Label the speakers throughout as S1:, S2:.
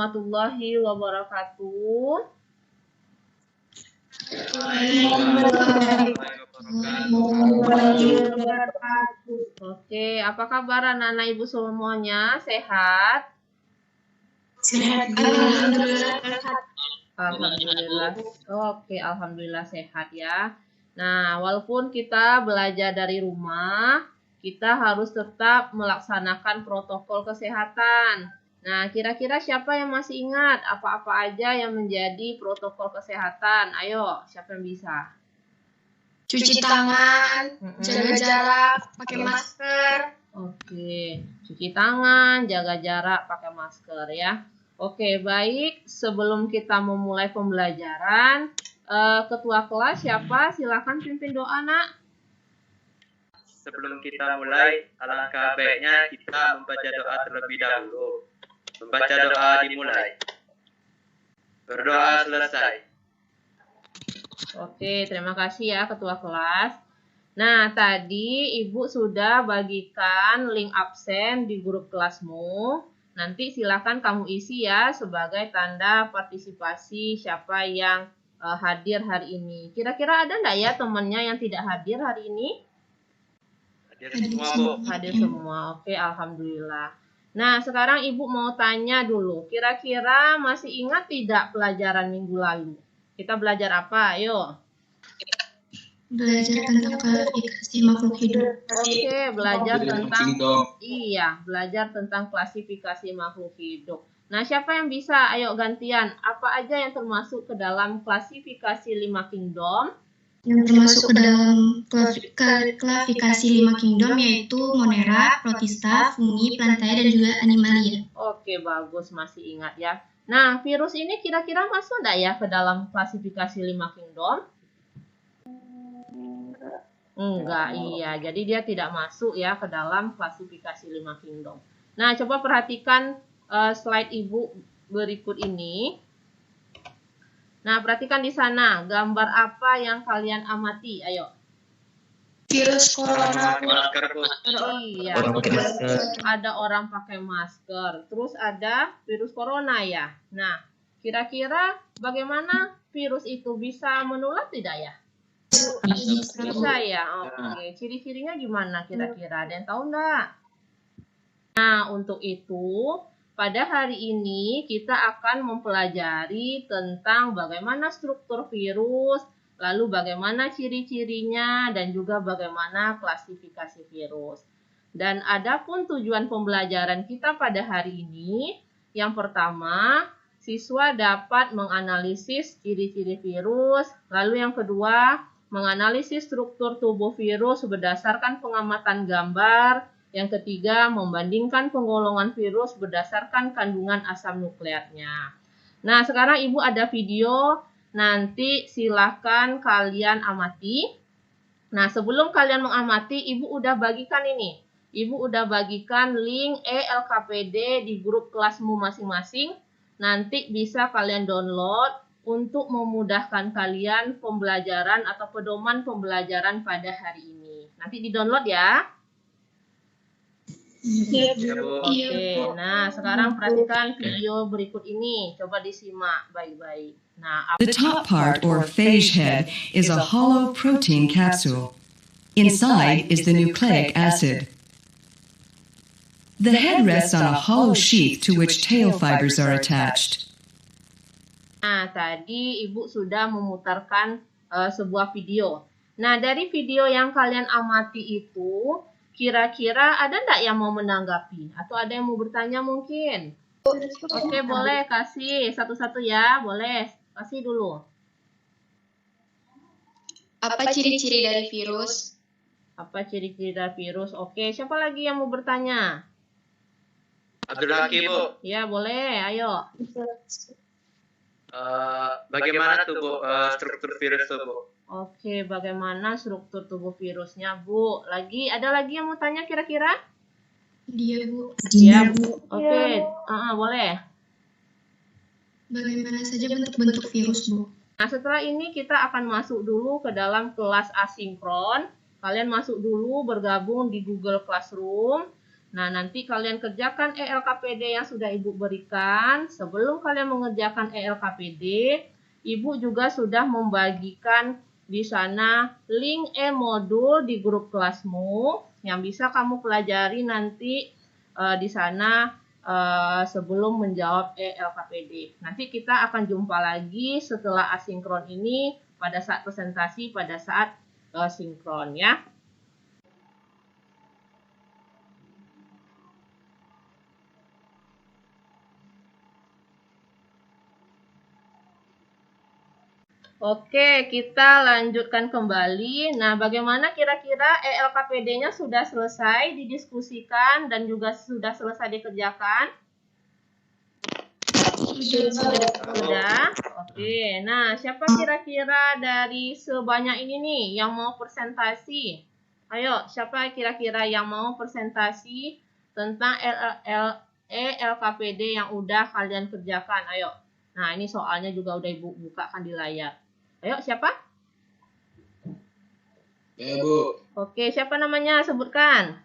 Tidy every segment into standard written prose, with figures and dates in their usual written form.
S1: warahmatullahi wabarakatuh. Oke, apa kabar anak-anak ibu semuanya? Sehat?
S2: Sehat.
S1: Alhamdulillah. Oke, alhamdulillah sehat ya. Nah, walaupun kita belajar dari rumah, kita harus tetap melaksanakan protokol kesehatan. Nah, kira-kira siapa yang masih ingat apa-apa aja yang menjadi protokol kesehatan? Ayo, siapa yang bisa?
S2: Cuci tangan, jaga jarak, pakai masker.
S1: Oke, cuci tangan, jaga jarak, pakai masker ya. Oke, baik. Sebelum kita memulai pembelajaran, ketua kelas siapa? Silakan pimpin doa, Nak.
S3: Sebelum kita mulai, alangkah baiknya kita membaca doa terlebih dahulu. Membaca doa dimulai. Berdoa selesai.
S1: Oke, terima kasih ya ketua kelas. Nah, tadi Ibu sudah bagikan link absen di grup kelasmu. Nanti silakan kamu isi ya sebagai tanda partisipasi siapa yang hadir hari ini. Kira-kira ada nggak ya temannya yang tidak hadir hari ini?
S3: Hadir semua, Bu.
S1: Hadir semua. Oke, alhamdulillah. Nah, sekarang Ibu mau tanya dulu. Kira-kira masih ingat tidak pelajaran minggu lalu? Kita belajar apa? Ayo.
S2: Belajar tentang klasifikasi makhluk hidup.
S1: Oke, belajar tentang klasifikasi makhluk hidup. Nah, siapa yang bisa? Ayo gantian. Apa aja yang termasuk ke dalam klasifikasi 5 kingdom?
S2: Yang termasuk ke dalam klasifikasi 5 kingdom yaitu Monera, Protista, Fungi, Plantae, dan juga Animalia.
S1: Oke, bagus, masih ingat ya. Nah, virus ini kira-kira masuk nggak ya ke dalam klasifikasi 5 kingdom? Enggak, iya. Jadi dia tidak masuk ya ke dalam klasifikasi 5 kingdom. Nah, coba perhatikan slide Ibu berikut ini. Nah, perhatikan di sana. Gambar apa yang kalian amati? Ayo.
S2: Virus corona.
S1: Iya. Ada orang pakai masker. Terus ada virus corona ya. Nah, kira-kira bagaimana virus itu bisa menular tidak ya? Bisa ya. Oke. Ciri-cirinya gimana kira-kira? Ada yang tahu enggak? Nah, untuk itu pada hari ini kita akan mempelajari tentang bagaimana struktur virus, lalu bagaimana ciri-cirinya, dan juga bagaimana klasifikasi virus. Dan adapun tujuan pembelajaran kita pada hari ini, yang pertama, siswa dapat menganalisis ciri-ciri virus, lalu yang kedua, menganalisis struktur tubuh virus berdasarkan pengamatan gambar. Yang ketiga, membandingkan penggolongan virus berdasarkan kandungan asam nukleatnya. Nah, sekarang Ibu ada video, nanti silakan kalian amati. Nah, sebelum kalian mengamati, Ibu udah bagikan ini. Ibu udah bagikan link ELKPD di grup kelasmu masing-masing. Nanti bisa kalian download untuk memudahkan kalian pembelajaran atau pedoman pembelajaran pada hari ini. Nanti di-download ya. Oke, nah sekarang perhatikan video berikut ini. Coba disimak baik-baik. Nah,
S4: the top part or phage head is a hollow protein capsule. Inside is the nucleic acid. The head rests on a hollow sheath to which tail fibers are attached.
S1: Nah, tadi Ibu sudah memutarkan sebuah video. Nah, dari video yang kalian amati itu, kira-kira ada nggak yang mau menanggapi? Atau ada yang mau bertanya mungkin? Oke, boleh kasih satu-satu ya, boleh. Kasih dulu.
S2: Apa ciri-ciri dari virus?
S1: Apa ciri-ciri dari virus? Oke, siapa lagi yang mau bertanya?
S3: Abdul Hakim, Bu.
S1: Ya, boleh, ayo.
S3: Bagaimana tuh, Bu, struktur virus tuh, Bu?
S1: Oke, bagaimana struktur tubuh virusnya, Bu? Ada lagi yang mau tanya kira-kira?
S2: Dia, Bu.
S1: Iya, Bu. Oke, boleh.
S2: Bagaimana saja bentuk-bentuk virus, Bu?
S1: Nah, setelah ini kita akan masuk dulu ke dalam kelas asinkron. Kalian masuk dulu bergabung di Google Classroom. Nah, nanti kalian kerjakan ELKPD yang sudah Ibu berikan. Sebelum kalian mengerjakan ELKPD, Ibu juga sudah membagikan di sana link e-modul di grup kelasmu yang bisa kamu pelajari nanti di sana sebelum menjawab ELKPD. Nanti kita akan jumpa lagi setelah asinkron ini pada saat presentasi, pada saat sinkron ya. Oke, kita lanjutkan kembali. Nah, bagaimana kira-kira ELKPD-nya sudah selesai didiskusikan dan juga sudah selesai dikerjakan? Sudah. Oke, nah siapa kira-kira dari sebanyak ini nih yang mau presentasi? Ayo, siapa kira-kira yang mau presentasi tentang ELKPD yang udah kalian kerjakan? Ayo. Nah, ini soalnya juga udah Ibu bukakan di layar. Ayo, siapa?
S5: Ya, Bu.
S1: Oke, siapa namanya? Sebutkan.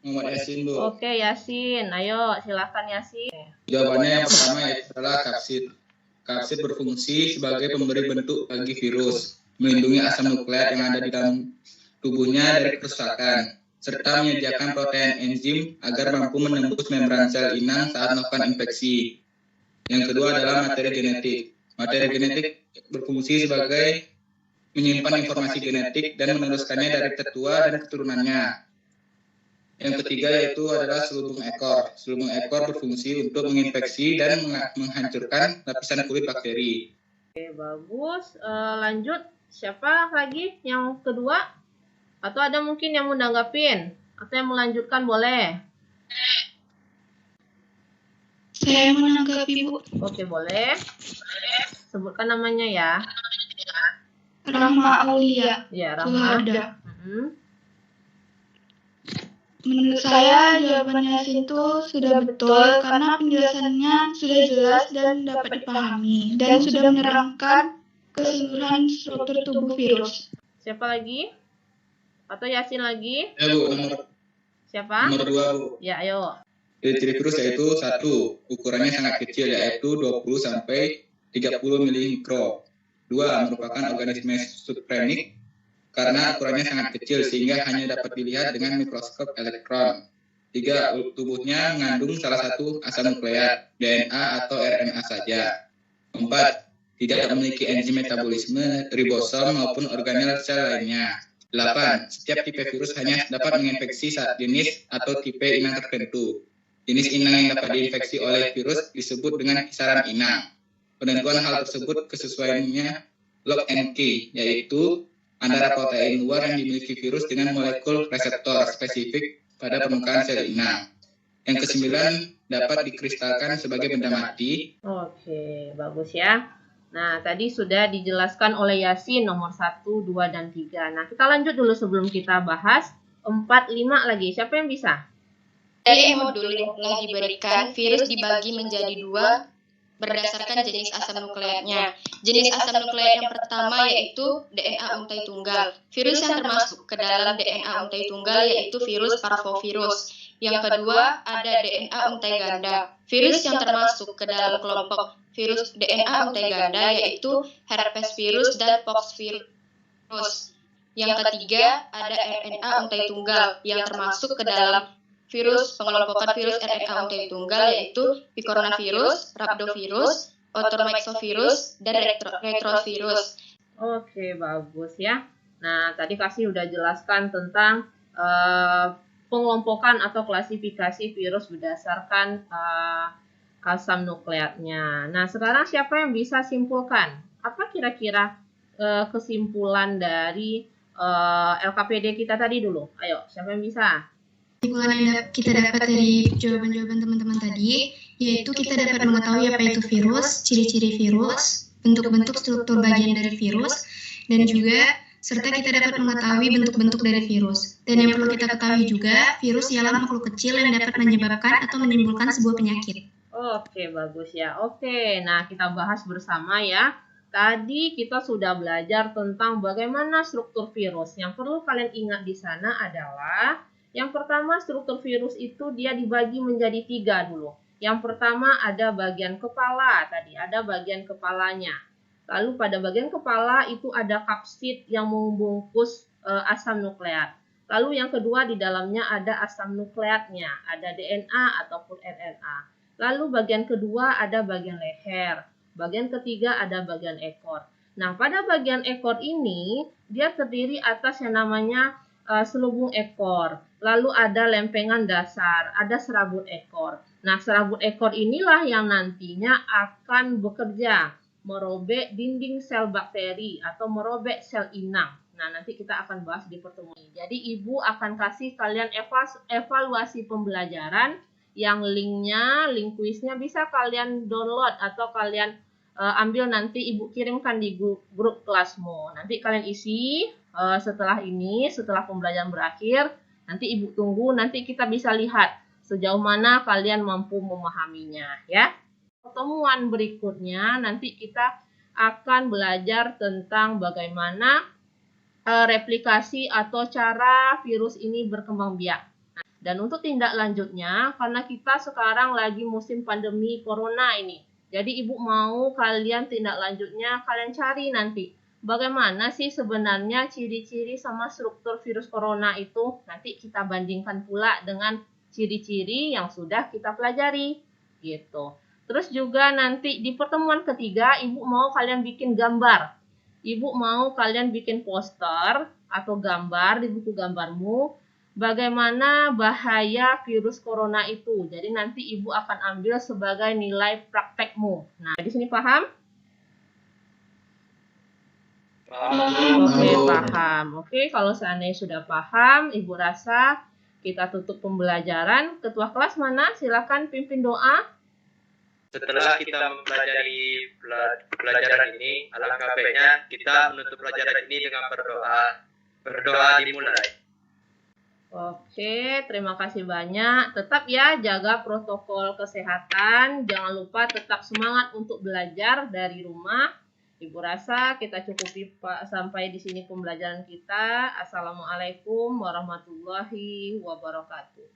S5: Muhammad Yasin, Bu.
S1: Oke, Yasin. Ayo, silakan Yasin.
S5: Jawabannya yang pertama adalah kapsid. Kapsid berfungsi sebagai pemberi bentuk bagi virus, melindungi asam nukleat yang ada di dalam tubuhnya dari kerusakan, serta menyediakan protein enzim agar mampu menembus membran sel inang saat melakukan infeksi. Yang kedua adalah materi genetik. Materi genetik berfungsi sebagai menyimpan informasi genetik dan meneruskannya dari tetua dan keturunannya. Yang ketiga yaitu adalah selubung ekor. Selubung ekor berfungsi untuk menginfeksi dan menghancurkan lapisan kulit bakteri.
S1: Oke, bagus. Lanjut. Siapa lagi yang kedua? Atau ada mungkin yang mau nanggapin? Atau yang melanjutkan boleh?
S2: Saya mau menanggapi, Bu.
S1: Oke, boleh. Sebutkan namanya ya.
S2: Rahma Aulia.
S1: Ya, Rahma.
S2: Suhada. Menurut saya jawaban Yasin itu sudah betul karena penjelasannya sudah jelas dan dapat dipahami dan sudah menerangkan keseluruhan struktur tubuh virus.
S1: Siapa lagi? Atau Yasin lagi?
S5: Ya, Bu,
S1: Siapa?
S5: nomor 2, Bu.
S1: Ya, ayo.
S5: Ciri virus yaitu 1. Ukurannya sangat kecil yaitu 20 sampai 30 milimikro. 2. Merupakan organisme subklinik karena ukurannya sangat kecil sehingga hanya dapat dilihat dengan mikroskop elektron. 3. Tubuhnya mengandung salah satu asam nukleat, DNA atau RNA saja. 4. Tidak memiliki enzim metabolisme, ribosom maupun organel sel lainnya. 8. Setiap tipe virus hanya dapat menginfeksi jenis atau tipe inang tertentu. Jenis inang yang dapat diinfeksi oleh virus disebut dengan kisaran inang. Penentuan hal tersebut kesesuaiannya log and key, yaitu antara protein luar yang dimiliki virus dengan molekul reseptor spesifik pada permukaan sel inang. Yang kesembilan, dapat dikristalkan sebagai benda mati.
S1: Oke, bagus ya. Nah, tadi sudah dijelaskan oleh Yasin nomor 1, 2, dan 3. Nah, kita lanjut dulu sebelum kita bahas 4, 5 lagi. Siapa yang bisa?
S6: Dari modul yang telah diberikan, virus dibagi menjadi 2 berdasarkan jenis asam nukleatnya. Jenis asam nukleat yang pertama yaitu DNA untai tunggal. Virus yang termasuk ke dalam DNA untai tunggal yaitu virus parvovirus. Yang kedua ada DNA untai ganda. Virus yang termasuk ke dalam kelompok virus DNA untai ganda yaitu herpes virus dan pox virus. Yang ketiga ada RNA untai tunggal yang termasuk ke dalam virus pengelompokan virus RNA untai tunggal yaitu picornavirus, rhabdovirus, otomyxovirus, dan retrovirus.
S1: Oke, bagus ya. Nah, tadi kasih udah jelaskan tentang pengelompokan atau klasifikasi virus berdasarkan asam nukleatnya. Nah, sekarang siapa yang bisa simpulkan? Apa kira-kira kesimpulan dari LKPD kita tadi dulu? Ayo, siapa yang bisa?
S2: Kesimpulan yang kita dapat dari jawaban-jawaban teman-teman tadi, yaitu kita dapat mengetahui apa itu virus, ciri-ciri virus, bentuk-bentuk struktur bagian dari virus, dan juga serta kita dapat mengetahui bentuk-bentuk dari virus. Dan yang perlu kita ketahui juga, virus ialah makhluk kecil yang dapat menyebabkan atau menimbulkan sebuah penyakit.
S1: Oke, bagus ya. Oke, nah kita bahas bersama ya. Tadi kita sudah belajar tentang bagaimana struktur virus. Yang perlu kalian ingat di sana adalah Yang pertama, struktur virus itu dia dibagi menjadi 3 dulu. Yang pertama ada bagian kepala tadi, ada bagian kepalanya. Lalu pada bagian kepala itu ada kapsid yang membungkus asam nukleat. Lalu yang kedua di dalamnya ada asam nukleatnya, ada DNA ataupun RNA. Lalu bagian kedua ada bagian leher. Bagian ketiga ada bagian ekor. Nah, pada bagian ekor ini dia terdiri atas yang namanya selubung ekor. Lalu ada lempengan dasar, ada serabut ekor. Nah, serabut ekor inilah yang nantinya akan bekerja merobek dinding sel bakteri atau merobek sel inang. Nah, nanti kita akan bahas di pertemuan ini. Jadi, Ibu akan kasih kalian evaluasi pembelajaran yang link kuisnya bisa kalian download atau kalian ambil nanti Ibu kirimkan di grup kelasmu. Nanti kalian isi setelah pembelajaran berakhir, nanti Ibu tunggu, nanti kita bisa lihat sejauh mana kalian mampu memahaminya, ya. Pertemuan berikutnya nanti kita akan belajar tentang bagaimana replikasi atau cara virus ini berkembang biak. Dan untuk tindak lanjutnya, karena kita sekarang lagi musim pandemi corona ini, jadi Ibu mau kalian tindak lanjutnya kalian cari nanti bagaimana sih sebenarnya ciri-ciri sama struktur virus corona itu. Nanti kita bandingkan pula dengan ciri-ciri yang sudah kita pelajari gitu. Terus juga nanti di pertemuan ketiga Ibu mau kalian bikin gambar. Ibu mau kalian bikin poster atau gambar di buku gambarmu bagaimana bahaya virus corona itu. Jadi nanti Ibu akan ambil sebagai nilai praktekmu. Nah, di sini paham? Oke, paham. Oke, kalau seandainya sudah paham, Ibu rasa kita tutup pembelajaran. Ketua kelas mana? Silakan pimpin doa.
S3: Setelah kita mempelajari pelajaran ini, alangkah baiknya kita menutup pelajaran ini dengan berdoa. Berdoa dimulai.
S1: Oke, terima kasih banyak. Tetap ya jaga protokol kesehatan. Jangan lupa tetap semangat untuk belajar dari rumah. Ibu rasa kita cukupi sampai di sini pembelajaran kita. Assalamualaikum warahmatullahi wabarakatuh.